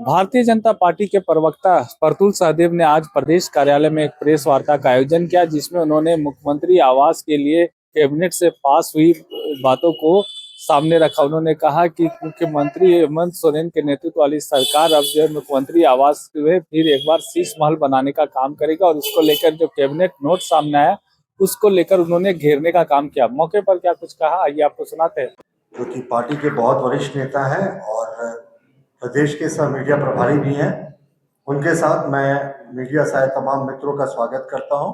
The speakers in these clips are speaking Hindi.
भारतीय जनता पार्टी के प्रवक्ता प्रतुल सहदेव ने आज प्रदेश कार्यालय में एक प्रेस वार्ता का आयोजन किया, जिसमें उन्होंने मुख्यमंत्री आवास के लिए कैबिनेट से पास हुई बातों को सामने रखा। उन्होंने कहा कि मुख्यमंत्री हेमंत सोरेन के नेतृत्व वाली सरकार अब जो है मुख्यमंत्री आवास में फिर एक बार शीश महल बनाने का काम करेगा, और उसको लेकर जो कैबिनेट नोट सामने आया उसको लेकर उन्होंने घेरने का काम किया। मौके पर क्या कुछ कहा, आइए आपको सुनाते हैं। जो कि पार्टी के बहुत वरिष्ठ नेता हैं और प्रदेश के सब मीडिया प्रभारी भी हैं, उनके साथ मैं मीडिया से आए तमाम मित्रों का स्वागत करता हूं।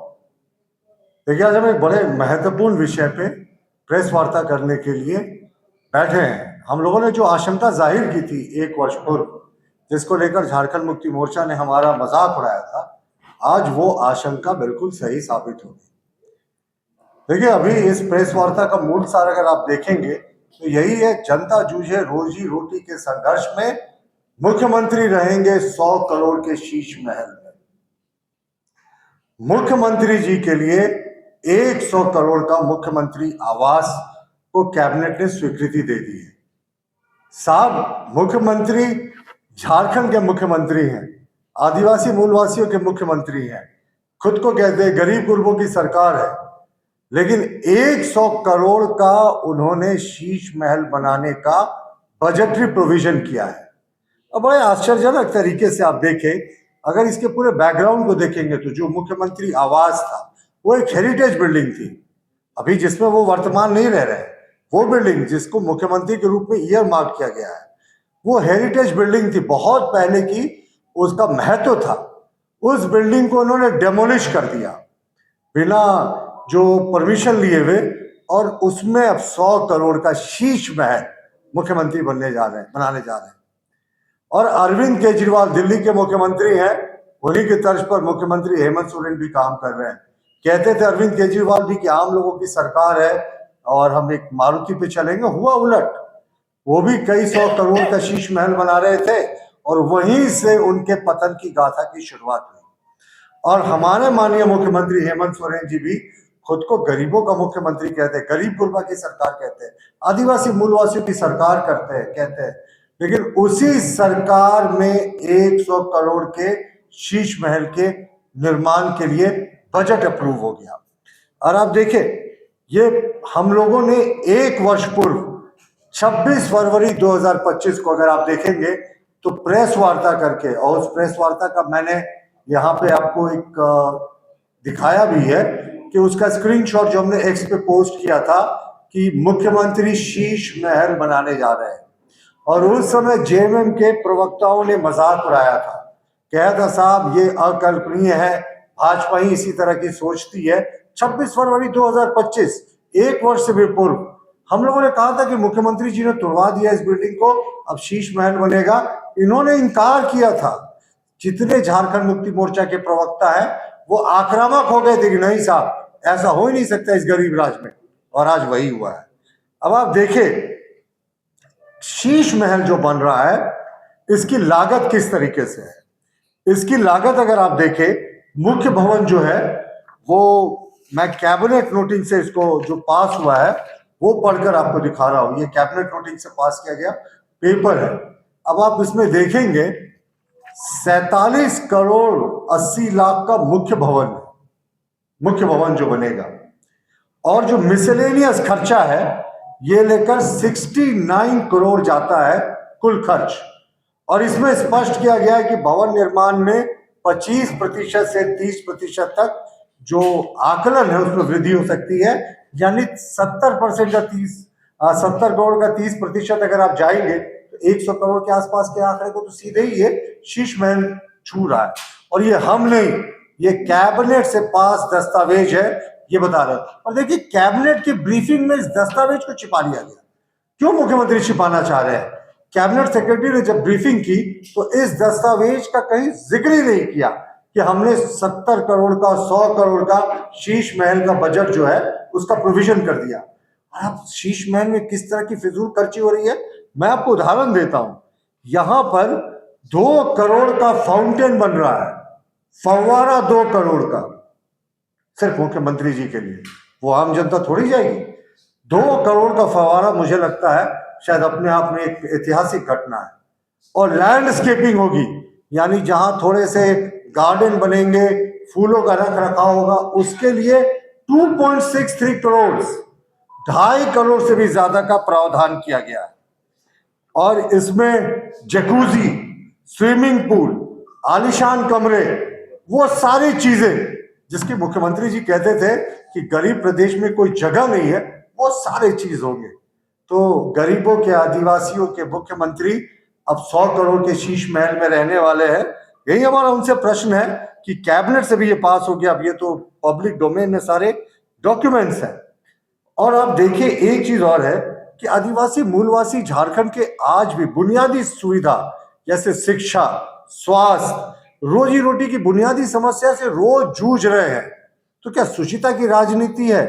देखिए, आज हम एक बड़े महत्वपूर्ण विषय पे प्रेस वार्ता करने के लिए बैठे हैं। हम लोगों ने जो आशंका जाहिर की थी एक वर्ष पूर्व, जिसको लेकर झारखंड मुक्ति मोर्चा ने हमारा मजाक उड़ाया था, आज वो आशंका बिल्कुल सही साबित होगी। देखिए, अभी इस प्रेस वार्ता का मूल सार अगर आप देखेंगे तो यही है, जनता जूझे रोजी रोटी के संघर्ष में, मुख्यमंत्री रहेंगे 100 करोड़ के शीश महल में। मुख्यमंत्री जी के लिए 100 करोड़ का मुख्यमंत्री आवास को कैबिनेट ने स्वीकृति दे दी है। साहब, मुख्यमंत्री झारखंड के मुख्यमंत्री हैं, आदिवासी मूलवासियों के मुख्यमंत्री हैं, खुद को कहते हैं गरीब गुरबों की सरकार है, लेकिन 100 करोड़ का उन्होंने शीश महल बनाने का बजटरी प्रोविजन किया है। अब बड़े आश्चर्यजनक तरीके से आप देखें, अगर इसके पूरे बैकग्राउंड को देखेंगे तो जो मुख्यमंत्री आवास था वो एक हेरिटेज बिल्डिंग थी। अभी जिसमें वो वर्तमान नहीं रह रहे, वो बिल्डिंग जिसको मुख्यमंत्री के रूप में ईयर मार्क किया गया है, वो हेरिटेज बिल्डिंग थी, बहुत पहले की, उसका महत्व था। उस बिल्डिंग को उन्होंने डेमोलिश कर दिया बिना जो परमिशन लिए हुए, और उसमें अब 100 करोड़ का शीश महल मुख्यमंत्री बनाने जा रहे हैं। और अरविंद केजरीवाल दिल्ली के मुख्यमंत्री हैं, उन्हीं की तर्ज पर मुख्यमंत्री हेमंत सोरेन भी काम कर रहे हैं। कहते थे अरविंद केजरीवाल भी कि आम लोगों की सरकार है और हम एक मारुति पे चलेंगे, हुआ उलट। वो भी कई 100 करोड़ का शीश महल बना रहे थे और वहीं से उनके पतन की गाथा की शुरुआत हुई। और हमारे माननीय मुख्यमंत्री हेमंत सोरेन जी भी खुद को गरीबों का मुख्यमंत्री कहते हैं, गरीब गुरबा की सरकार कहते हैं, आदिवासी मूलवासियों की सरकार कहते हैं, लेकिन उसी सरकार में 100 करोड़ के शीश महल के निर्माण के लिए बजट अप्रूव हो गया। और आप देखें, ये हम लोगों ने एक वर्ष पूर्व 26 फरवरी 2025 को अगर आप देखेंगे तो प्रेस वार्ता करके, और उस प्रेस वार्ता का मैंने यहाँ पे आपको एक दिखाया भी है कि उसका स्क्रीनशॉट जो हमने एक्स पे पोस्ट किया था कि मुख्यमंत्री शीश महल बनाने जा रहे हैं। और उस समय जेएमएम के प्रवक्ताओं ने मजाक उड़ाया था, कहा था साहब ये अकल्पनीय है, भाजपा ही इसी तरह की सोचती है। 26 फरवरी 2025, एक वर्ष से भी पूर्व, हम लोगों ने कहा था कि मुख्यमंत्री जी ने तुड़वा दिया इस बिल्डिंग को, अब शीश महल बनेगा। इन्होंने इनकार किया था। जितने झारखंड मुक्ति मोर्चा के प्रवक्ता हैं वो आक्रामक हो गए थे कि नहीं साहब, ऐसा हो ही नहीं सकता इस गरीब राज्य में, और आज वही हुआ है। अब आप देखें, शीश महल जो बन रहा है, इसकी लागत किस तरीके से है। इसकी लागत अगर आप देखें, मुख्य भवन जो है वो, मैं कैबिनेट नोटिंग से इसको जो पास हुआ है वो पढ़कर आपको दिखा रहा हूं। ये कैबिनेट नोटिंग से पास किया गया पेपर है। अब आप इसमें देखेंगे 47 करोड़ 80 लाख का मुख्य भवन जो बनेगा, और जो मिसलेनियस खर्चा है ये लेकर 69 करोड़ जाता है कुल खर्च। और इसमें स्पष्ट किया गया है कि भवन निर्माण में 25% से 30% तक जो आकलन है उसमें वृद्धि हो सकती है, यानी 70% या 70 करोड़ का 30% अगर आप जाएंगे तो 100 करोड़ के आसपास के आंकड़े को तो सीधे ही ये शीश महल छू रहा है। और ये हम नहीं, ये कैबिनेट से पास दस्तावेज है, ये बता रहे हैं। और देखिए, कैबिनेट की ब्रीफिंग में इस दस्तावेज को छिपा लिया गया। क्यों मुख्यमंत्री छिपाना चाह रहे हैं? कैबिनेट सेक्रेटरी ने जब ब्रीफिंग की तो इस दस्तावेज का कहीं जिक्र ही नहीं किया कि हमने 70 करोड़ का 100 करोड़ का शीश महल का बजट जो है उसका प्रोविजन कर दिया। अब शीश महल में किस तरह की फिजूल खर्ची हो रही है, मैं आपको उदाहरण देता हूं। यहां पर 2 करोड़ का फाउंटेन बन रहा है, फव्वारा 2 करोड़ का, सिर्फ मुख्यमंत्री जी के लिए। वो आम जनता थोड़ी जाएगी। 2 करोड़ का फव्वारा मुझे लगता है शायद अपने आप में एक ऐतिहासिक घटना है। और लैंडस्केपिंग होगी, यानी जहां थोड़े से गार्डन बनेंगे, फूलों का रख रखाव होगा, उसके लिए 2.63 करोड़, 2.5 करोड़ से भी ज्यादा का प्रावधान किया गया है। और इसमें जकूजी, स्विमिंग पूल, आलीशान कमरे, वो सारी चीजें जिसकी मुख्यमंत्री जी कहते थे कि गरीब प्रदेश में कोई जगह नहीं है, वो सारे चीज होंगे। तो गरीबों के, आदिवासियों के मुख्यमंत्री अब 100 करोड़ के शीश महल में रहने वाले हैं। यही हमारा उनसे प्रश्न है कि कैबिनेट से भी ये पास हो गया, अब ये तो पब्लिक डोमेन में सारे डॉक्यूमेंट्स हैं। और अब देखिए एक चीज और है कि आदिवासी मूलवासी झारखंड के आज भी बुनियादी सुविधा जैसे शिक्षा, स्वास्थ्य, रोजी रोटी की बुनियादी समस्या से रोज जूझ रहे हैं। तो क्या सुचिता की राजनीति है?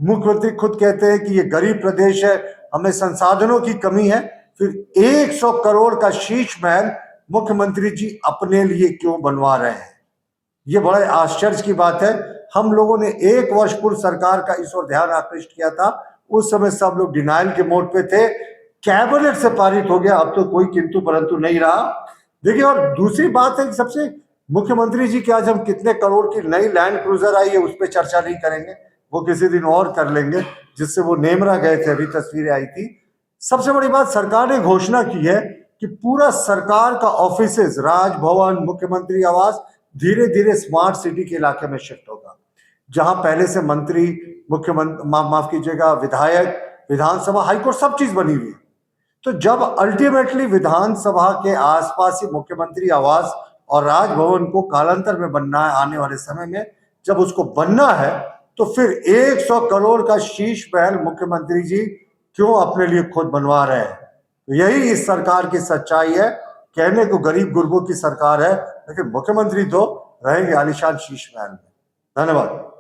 मुख्यमंत्री खुद कहते हैं कि ये गरीब प्रदेश है, हमें संसाधनों की कमी है, फिर 100 करोड़ का शीश महल मुख्यमंत्री जी अपने लिए क्यों बनवा रहे हैं? ये बड़े आश्चर्य की बात है। हम लोगों ने 1 वर्ष पूर्व सरकार का इस ओर ध्यान आकृष्ट किया था, उस समय सब लोग डिनाइल के मोड पे थे, कैबिनेट से पारित हो गया, अब तो कोई किंतु परंतु नहीं रहा। देखिए, और दूसरी बात है कि सबसे मुख्यमंत्री जी के आज हम कितने करोड़ की नई लैंड क्रूजर आई है उस पर चर्चा नहीं करेंगे, वो किसी दिन और कर लेंगे, जिससे वो नेमरा गए थे, अभी तस्वीरें आई थी। सबसे बड़ी बात, सरकार ने घोषणा की है कि पूरा सरकार का ऑफिसेज, राजभवन, मुख्यमंत्री आवास धीरे धीरे स्मार्ट सिटी के इलाके में शिफ्ट होगा। जहां पहले से मंत्री, मुख्यमंत्री, माफ कीजिएगा, विधायक, विधानसभा, हाईकोर्ट, सब चीज बनी हुई है। तो जब अल्टीमेटली विधानसभा के आसपास ही मुख्यमंत्री आवास और राजभवन को कालांतर में बनना है, आने वाले समय में जब उसको बनना है, तो फिर 100 करोड़ का शीश महल मुख्यमंत्री जी क्यों अपने लिए खुद बनवा रहे हैं? यही इस सरकार की सच्चाई है। कहने को गरीब गुरबों की सरकार है, लेकिन मुख्यमंत्री तो रहेंगे आलीशान शीश महल में। धन्यवाद।